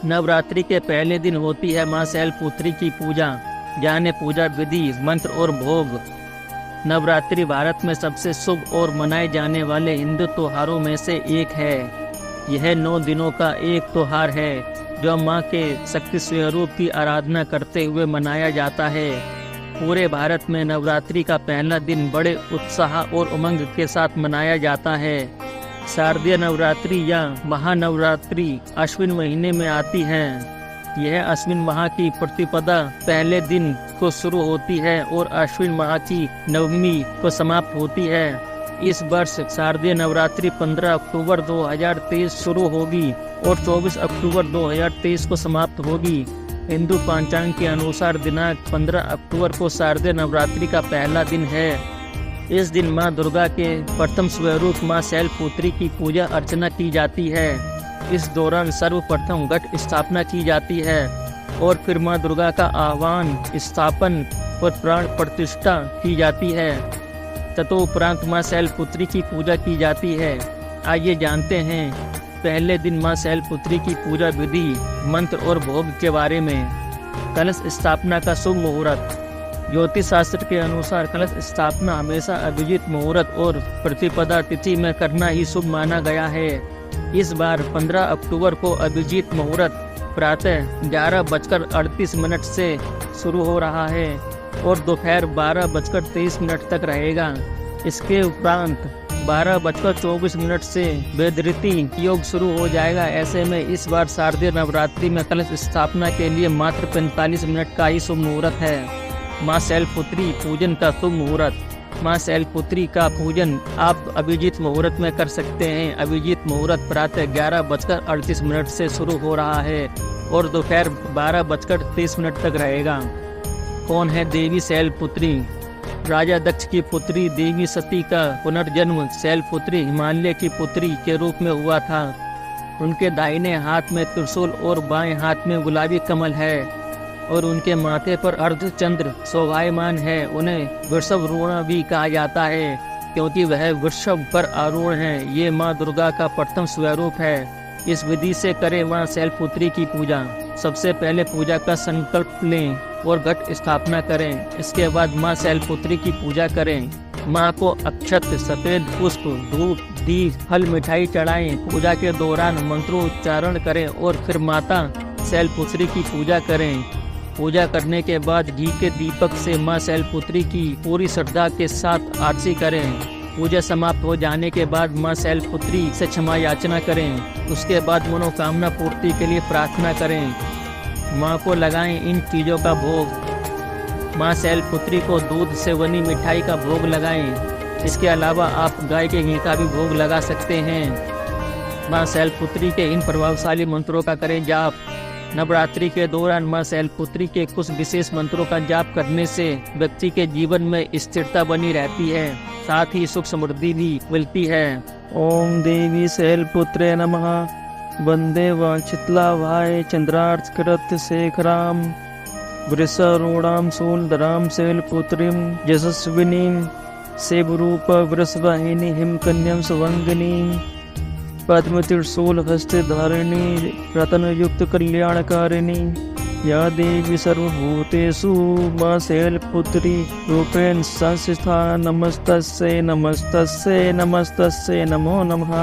नवरात्रि के पहले दिन होती है मां शैलपुत्री की पूजा। जाने पूजा विधि, मंत्र और भोग। नवरात्रि भारत में सबसे शुभ और मनाए जाने वाले हिंदू त्योहारों में से एक है। यह 9 दिनों का एक त्योहार है जो मां के शक्ति स्वरूप की आराधना करते हुए मनाया जाता है। पूरे भारत में नवरात्रि का पहला दिन बड़े उत्साह और उमंग के साथ मनाया जाता है। शारदीय नवरात्रि या महानवरात्रि अश्विन महीने में आती है। यह अश्विन माह की प्रतिपदा पहले दिन को शुरू होती है और अश्विन माह की नवमी को समाप्त होती है। इस वर्ष शारदीय नवरात्रि 15 अक्टूबर 2023 शुरू होगी और 24 अक्टूबर 2023 को समाप्त होगी। हिंदू पंचांग के अनुसार दिनांक 15 अक्टूबर को शारदीय नवरात्रि का पहला दिन है। इस दिन मां दुर्गा के प्रथम स्वरूप मां शैलपुत्री की पूजा अर्चना की जाती है। इस दौरान सर्वप्रथम घट स्थापना की जाती है और फिर मां दुर्गा का आह्वान, स्थापन और प्राण प्रतिष्ठा की जाती है। तदोपरांत मां शैलपुत्री की पूजा की जाती है। आइए जानते हैं पहले दिन मां शैलपुत्री की पूजा विधि, मंत्र और भोग के बारे में। कलश स्थापना का शुभ मुहूर्त। ज्योतिष शास्त्र के अनुसार कलश स्थापना हमेशा अभिजीत मुहूर्त और प्रतिपदा तिथि में करना ही शुभ माना गया है। इस बार 15 अक्टूबर को अभिजीत मुहूर्त प्रातः 11:38 से शुरू हो रहा है और दोपहर 12:23 तक रहेगा। इसके उपरांत 12:24 से वेदरिति योग शुरू हो जाएगा। ऐसे में इस बार शारदीय नवरात्रि में कलश स्थापना के लिए मात्र 45 मिनट का ही शुभ मुहूर्त है। मां शैलपुत्री पूजन का शुभ मुहूर्त। मां शैलपुत्री का पूजन आप अभिजीत मुहूर्त में कर सकते हैं। अभिजीत मुहूर्त प्रातः 11:38 से शुरू हो रहा है और दोपहर 12:23 तक रहेगा। कौन है देवी शैलपुत्री? राजा दक्ष की पुत्री देवी सती का पुनर्जन्म शैलपुत्री हिमालय की पुत्री के रूप में हुआ था। उनके दाहिने हाथ में त्रिशूल और बाएं हाथ में गुलाबी कमल है और उनके माथे पर अर्धचंद्र शोभायमान है। उन्हें वृषभरूढ़ा भी कहा जाता है क्योंकि वह वृषभ पर आरूढ़ हैं। ये मां दुर्गा का प्रथम स्वरूप है। इस विधि से करें मां शैलपुत्री की पूजा। सबसे पहले पूजा का संकल्प लें और घट स्थापना करें। इसके बाद मां शैलपुत्री की पूजा करें। मां को अक्षत, सफेद पुष्प, धूप, दीप, फल, मिठाई चढ़ाएं। पूजा के दौरान मंत्रोच्चारण करें और फिर माता शैलपुत्री की पूजा करें। पूजा करने के बाद घी के दीपक से मां शैलपुत्री की पूरी श्रद्धा के साथ आरती करें। पूजा समाप्त हो जाने के बाद मां शैलपुत्री से क्षमा याचना करें। उसके बाद मनोकामना पूर्ति के लिए प्रार्थना करें। मां को लगाएं इन चीज़ों का भोग। मां शैलपुत्री को दूध से बनी मिठाई का भोग लगाएं। इसके अलावा आप गाय के घी का भी भोग लगा सकते हैं। मां शैलपुत्री के इन प्रभावशाली मंत्रों का करें जाप। नवरात्रि के दौरान मां शैलपुत्री के कुछ विशेष मंत्रों का जाप करने से व्यक्ति के जीवन में स्थिरता बनी रहती है, साथ ही सुख समृद्धि भी मिलती है। ओम देवी शैलपुत्रे नमः। वंदे वांछितलाभाय चंद्रार्ककृत शेखराम वृषरूढ़ां शूलधरां शैलपुत्रीं यशस्विनीं शिवरूप वृषवाहिनी हिमकन्यां सुवंगिनीं पद्मत्रिशूल हस्ते धारिणी रत्नयुक्त कल्याणकारिणी या देवी सर्वभूतेषु मां शैलपुत्री रूपेण संस्थिता। नमस्तस्यै नमस्तस्यै नमस्तस्यै नमो नमः।